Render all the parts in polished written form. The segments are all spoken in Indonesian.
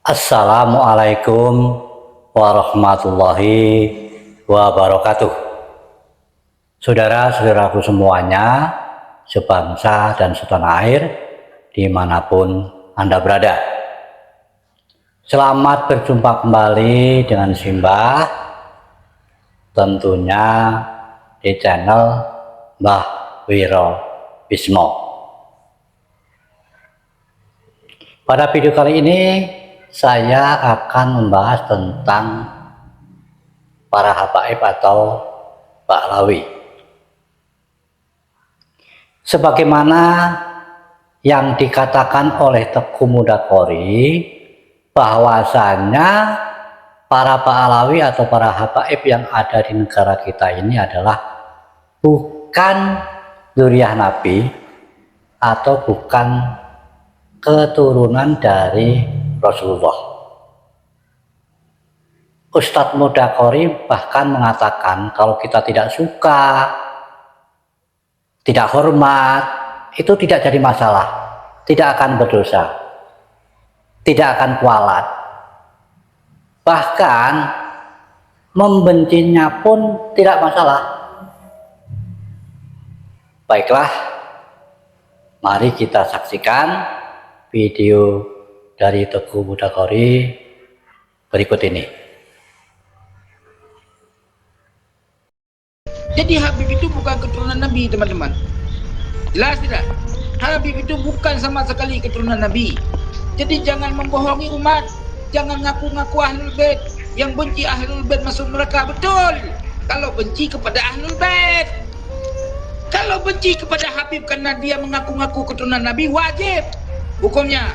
Assalamualaikum warahmatullahi wabarakatuh. Saudara-saudaraku semuanya, sebangsa dan setanah air, dimanapun Anda berada. Selamat berjumpa kembali dengan Simbah, tentunya di channel Mbah Wiro Bismo. Pada video kali ini, saya akan membahas tentang para habaib atau Ba'lawi. Sebagaimana yang dikatakan oleh Teguh Mudakori, bahwasanya para Ba'lawi atau para habaib yang ada di negara kita ini adalah bukan dzurriyyah Nabi atau bukan keturunan dari Rasulullah. Ustadz Mudakori bahkan mengatakan kalau kita tidak suka, tidak hormat, itu tidak jadi masalah, tidak akan berdosa, tidak akan kualat. Bahkan membencinya pun tidak masalah. Baiklah, mari kita saksikan video dari Teguh Mudakori berikut ini. Jadi Habib itu bukan keturunan Nabi, teman-teman. Jelas tidak? Habib itu bukan sama sekali keturunan Nabi. Jadi jangan membohongi umat, jangan ngaku-ngaku Ahlul Bait. Yang benci Ahlul Bait masuk neraka, betul. Kalau benci kepada Ahlul Bait. Kalau benci kepada Habib karena dia mengaku-ngaku keturunan Nabi, wajib hukumnya.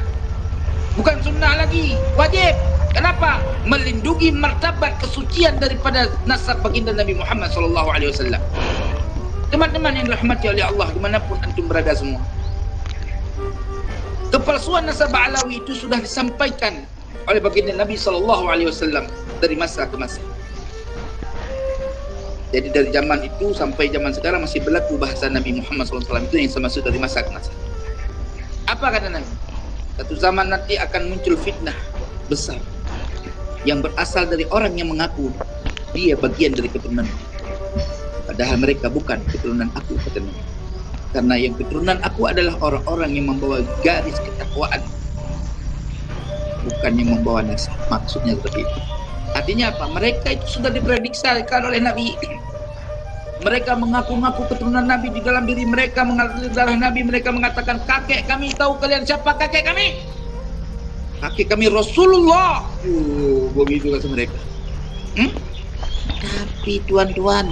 Bukan sunnah lagi, wajib. Kenapa? Melindungi martabat kesucian daripada nasab baginda Nabi Muhammad SAW. Teman-teman yang dirahmati oleh Allah dimanapun antum berada semua, kepalsuan nasab Ba'lawi itu sudah disampaikan oleh baginda Nabi SAW dari masa ke masa. Jadi dari zaman itu sampai zaman sekarang masih berlaku bahasa Nabi Muhammad SAW itu yang saya maksud dari masa ke masa. Apa kata Nabi? Satu zaman nanti akan muncul fitnah besar yang berasal dari orang yang mengaku dia bagian dari keturunan, padahal mereka bukan keturunan aku, kata Nabi. Karena yang keturunan aku adalah orang-orang yang membawa garis ketakwaan, bukan yang membawa nasab. Maksudnya seperti itu. Artinya apa? Mereka itu sudah diprediksikan oleh Nabi. Mereka mengaku-ngaku keturunan Nabi, di dalam diri mereka mengalir darah Nabi. Mereka mengatakan, kakek kami, tahu kalian siapa kakek kami? Kakek kami Rasulullah. Begitu kata mereka. Tapi tuan-tuan,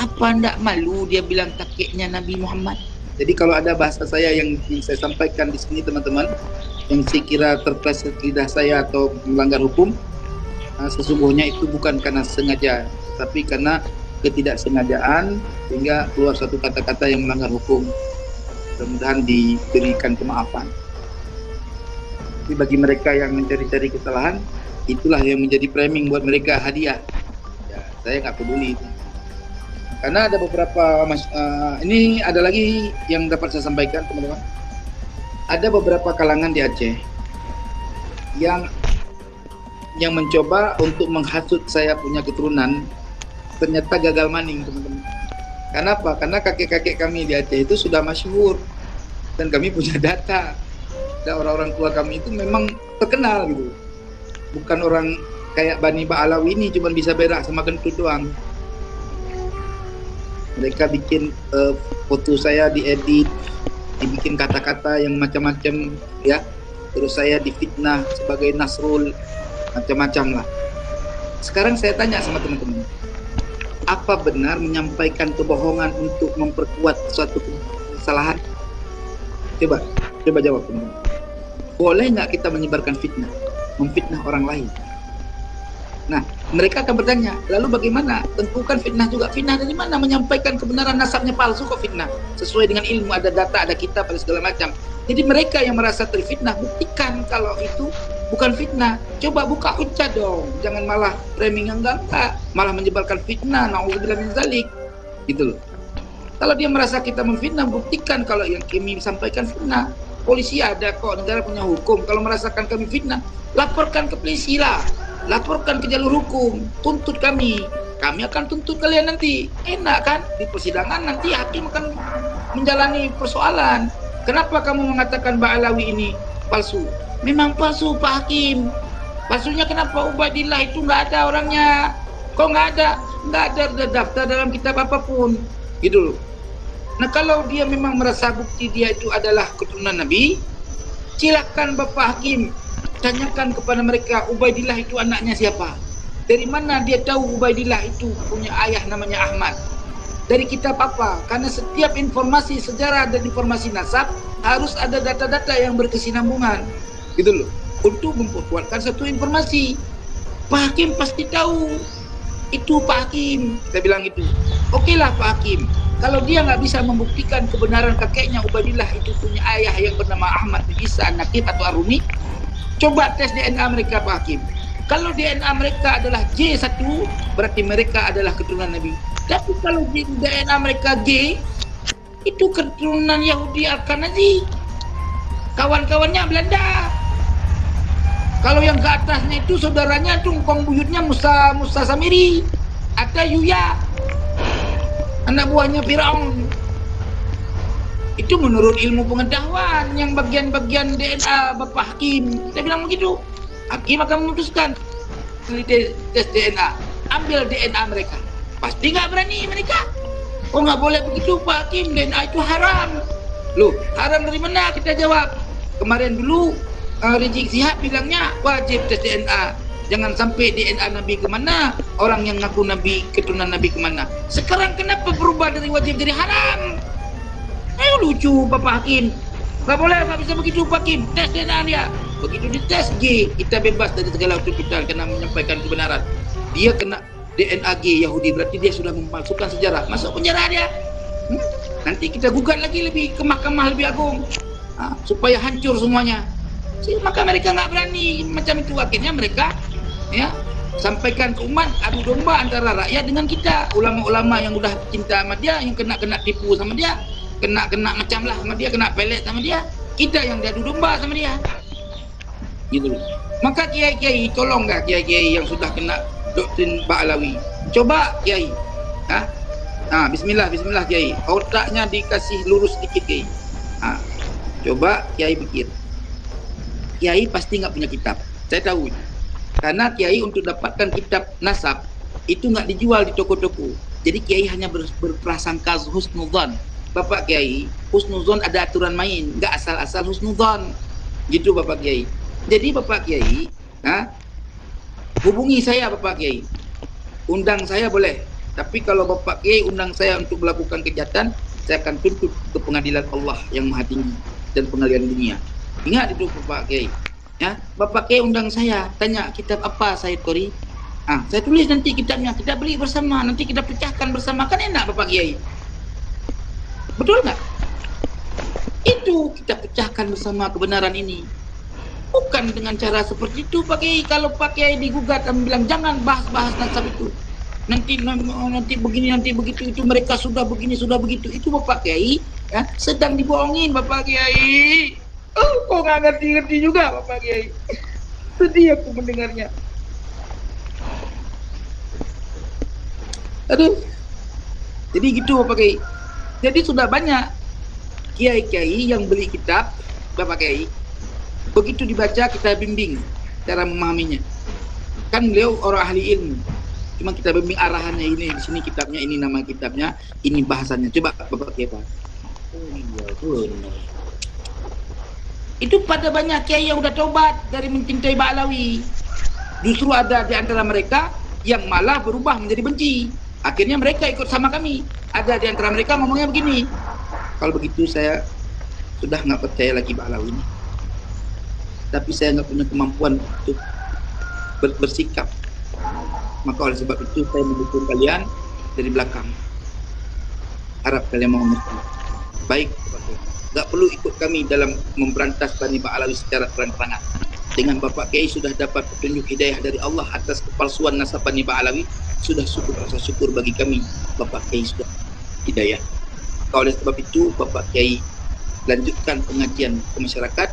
apa ndak malu dia bilang kakeknya Nabi Muhammad? Jadi kalau ada bahasa saya yang saya sampaikan di sini, teman-teman, yang saya kira terpleset lidah saya atau melanggar hukum, sesungguhnya itu bukan karena sengaja, tapi karena ketidaksengajaan sehingga keluar satu kata-kata yang melanggar hukum. Mudah-mudahan diberikan kemaafan. Tapi bagi mereka yang mencari-cari kesalahan, itulah yang menjadi framing buat mereka hadiah. Ya, saya nggak peduli itu. Karena ada beberapa ini ada lagi yang dapat saya sampaikan, teman-teman. Ada beberapa kalangan di Aceh yang mencoba untuk menghasut saya punya keturunan, ternyata gagal maning, teman-teman. Kenapa? Karena kakek-kakek kami di Aceh itu sudah masyhur dan kami punya data. Dan orang-orang tua kami itu memang terkenal gitu. Bukan orang kayak Bani Ba'lawi ini cuma bisa berak sama kentut doang. Mereka bikin foto saya diedit, dibikin kata-kata yang macam-macam, ya. Terus saya difitnah sebagai Nasrul, macam-macam lah. Sekarang saya tanya sama teman-teman, apa benar menyampaikan kebohongan untuk memperkuat suatu kesalahan? Coba jawab, teman-teman. Boleh nggak kita menyebarkan fitnah, memfitnah orang lain? Nah, mereka akan bertanya, lalu bagaimana? Tentukan fitnah juga. Fitnah dari mana? Menyampaikan kebenaran nasabnya palsu kok fitnah? Sesuai dengan ilmu, ada data, ada kitab, ada segala macam. Jadi mereka yang merasa terfitnah, buktikan kalau itu bukan fitnah. Coba buka hujah dong, jangan malah framing yang enggak, malah menyebarkan fitnah. Nauzubillah min dzalik, gitu loh. Kalau dia merasa kita memfitnah, buktikan kalau yang kami sampaikan fitnah. Polisi ada kok, negara punya hukum. Kalau merasakan kami fitnah, laporkan ke polisi lah, laporkan ke jalur hukum, tuntut kami. Kami akan tuntut kalian nanti. Enak kan? Di persidangan nanti hakim akan menjalani persoalan. Kenapa kamu mengatakan Mbak Alawi ini palsu? Memang palsu Pak Hakim. Palsunya kenapa? Ubaidillah itu nggak ada orangnya. Kok nggak ada? Nggak ada daftar dalam kitab apapun. Gitu loh. Nah kalau dia memang merasa bukti dia itu adalah keturunan Nabi, silakan Bapak Hakim tanyakan kepada mereka Ubaidillah itu anaknya siapa. Dari mana dia tahu Ubaidillah itu punya ayah namanya Ahmad? Dari kitab apa? Karena setiap informasi sejarah dan informasi nasab harus ada data-data yang berkesinambungan, gitu loh, untuk memperkuatkan satu informasi. Pak Hakim pasti tahu itu Pak Hakim. Kita bilang itu. Oke lah Pak Hakim. Kalau dia nggak bisa membuktikan kebenaran kakeknya Ubaidillah itu punya ayah yang bernama Ahmad bin Isa An-Nakib atau Arumi, coba tes DNA mereka Pak Hakim. Kalau DNA mereka adalah J1, berarti mereka adalah keturunan Nabi. Tapi kalau DNA mereka G, itu keturunan Yahudi Al-Qanazi. Kawan-kawannya Belanda. Kalau yang ke atasnya itu saudaranya tungkong buyutnya Musa Samiri atau Yuya, anak buahnya Firaun. Itu menurut ilmu pengetahuan yang bagian-bagian DNA Bapak Hakim. Saya bilang begitu. Hakim akan memutuskan tes DNA, ambil DNA mereka. Pasti nggak berani mereka. Oh nggak boleh begitu Pak Hakim, DNA itu haram. Loh, haram dari mana? Kita jawab. Kemarin dulu Rizik Sihab bilangnya wajib tes DNA. Jangan sampai DNA Nabi kemana, orang yang ngaku Nabi, keturunan Nabi kemana. Sekarang kenapa berubah dari wajib jadi haram? Ayo lucu Bapak Hakim. Gak boleh, gak bisa begitu Pak Hakim. Tes DNA dia. Begitu dites G, kita bebas dari segala tuntutan karena menyampaikan kebenaran. Dia kena DNA G Yahudi, berarti dia sudah memalsukan sejarah. Masuk penjara dia. Nanti kita gugat lagi lebih ke mahkamah lebih agung, supaya hancur semuanya. Maka mereka nggak berani macam itu. Akhirnya mereka ya sampaikan ke umat, adu domba antara rakyat dengan kita. Ulama-ulama yang udah cinta sama dia, yang kena tipu sama dia, kena macam lah sama dia, kena pelet sama dia. Kita yang diadu domba sama dia. Gitu. Maka kiai-kiai, tolong nggak kiai-kiai yang sudah kena doktrin Ba'alawi, coba kiai, bismillah kiai, otaknya dikasih lurus sedikit kiai. Coba kiai pikir, kiai pasti nggak punya kitab, saya tahu, karena kiai untuk dapatkan kitab nasab itu nggak dijual di toko-toko. Jadi kiai hanya berprasangka husnudzon. Bapak kiai, husnudzon ada aturan main, nggak asal-asal husnudzon, gitu Bapak kiai. Jadi Bapak Kiai, hubungi saya Bapak Kiai, undang saya boleh. Tapi kalau Bapak Kiai undang saya untuk melakukan kejahatan, saya akan tuntut ke pengadilan Allah yang Maha Tinggi dan pengadilan dunia. Ingat itu Bapak Kiai. Ya, Bapak Kiai undang saya, tanya kitab apa Said Qori. Saya tulis nanti kitabnya, kita beli bersama, nanti kita pecahkan bersama, kan enak Bapak Kiai. Betul nggak? Itu kita pecahkan bersama kebenaran ini. Bukan dengan cara seperti itu Pak Kiai. Kalau Pak Kiai digugat dan bilang jangan bahas-bahas nasab itu, nanti begini, nanti begitu, itu mereka sudah begini, sudah begitu, itu Bapak Kiai ya, sedang dibohongin Bapak Kiai. Kok nggak ngerti juga Bapak Kiai. Sedih aku mendengarnya. Aduh. Jadi gitu Bapak Kiai. Jadi sudah banyak kiai-kiai yang beli kitab Bapak Kiai. Begitu dibaca kita bimbing cara memahaminya. Kan beliau orang ahli ilmu. Cuma kita bimbing arahannya ini, di sini kitabnya, ini nama kitabnya, ini bahasannya. Coba Bapak Kiai Pak. Oh iya benar. Itu pada banyak kiai yang udah tobat dari mencintai Ba'alawi. Justru ada di antara mereka yang malah berubah menjadi benci. Akhirnya mereka ikut sama kami. Ada di antara mereka ngomongnya begini, kalau begitu saya sudah nggak percaya lagi Ba'alawi ini. Tapi saya nggak punya kemampuan untuk bersikap. Maka oleh sebab itu saya mendukung kalian dari belakang. Harap kalian mau mengerti. Baik, nggak perlu ikut kami dalam memberantas Bani Ba'alawi secara terang-terangan. Dengan Bapak Kiai sudah dapat petunjuk hidayah dari Allah atas kepalsuan nasab Bani Ba'alawi, sudah cukup rasa syukur bagi kami. Bapak Kiai sudah hidayah. Oleh sebab itu Bapak Kiai lanjutkan pengajian ke masyarakat.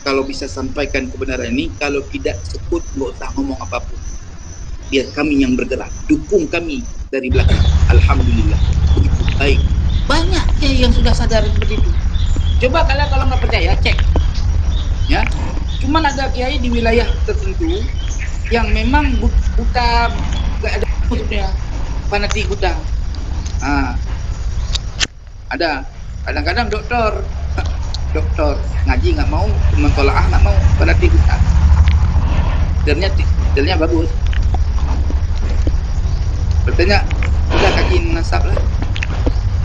Kalau bisa sampaikan kebenaran ini, kalau tidak sebut, nggak usah ngomong apapun. Biar kami yang bergerak, dukung kami dari belakang. Alhamdulillah, begitu baik. Banyak yang sudah sadar seperti itu. Coba kalian kalau nggak percaya, cek. Ya, cuman ada kiai di wilayah tertentu yang memang buta, nggak ada maksudnya, fanatik buta. Ada kadang-kadang dokter ngaji nggak mau, mentolaah nggak mau, fanatik buta. Dalnya bagus. Bertanya, udah kajiin nasab lah.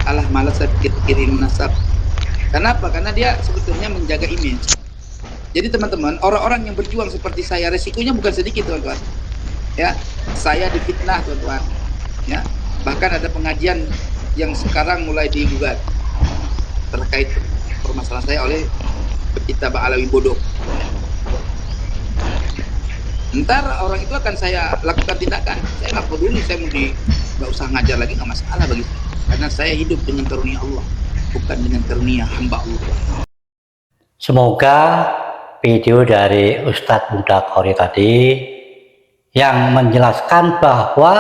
Alah, malas saya pikirin nasab. Kenapa? Karena dia sebetulnya menjaga image. Jadi teman-teman, orang-orang yang berjuang seperti saya, resikonya bukan sedikit, teman-teman. Ya, saya difitnah, teman-teman. Ya, bahkan ada pengajian yang sekarang mulai digugat terkait permasalahan saya oleh Pecinta Ba'alawi bodoh. Ntar orang itu akan saya lakukan tindakan. Saya nggak peduli, saya mau nggak usah ngajar lagi, nggak masalah bagi saya. Karena saya hidup dengan karunia Allah, bukan dengan karunia hamba Allah. Semoga video dari Ustadz Muda Qori tadi yang menjelaskan bahwa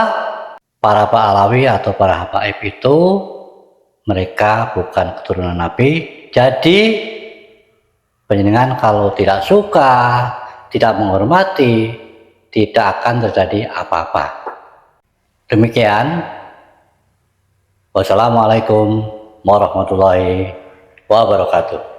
para Ba'alawi atau para habaib itu mereka bukan keturunan Nabi. Jadi panjenengan kalau tidak suka, tidak menghormati, tidak akan terjadi apa-apa. Demikian. Wassalamualaikum warahmatullahi wabarakatuh.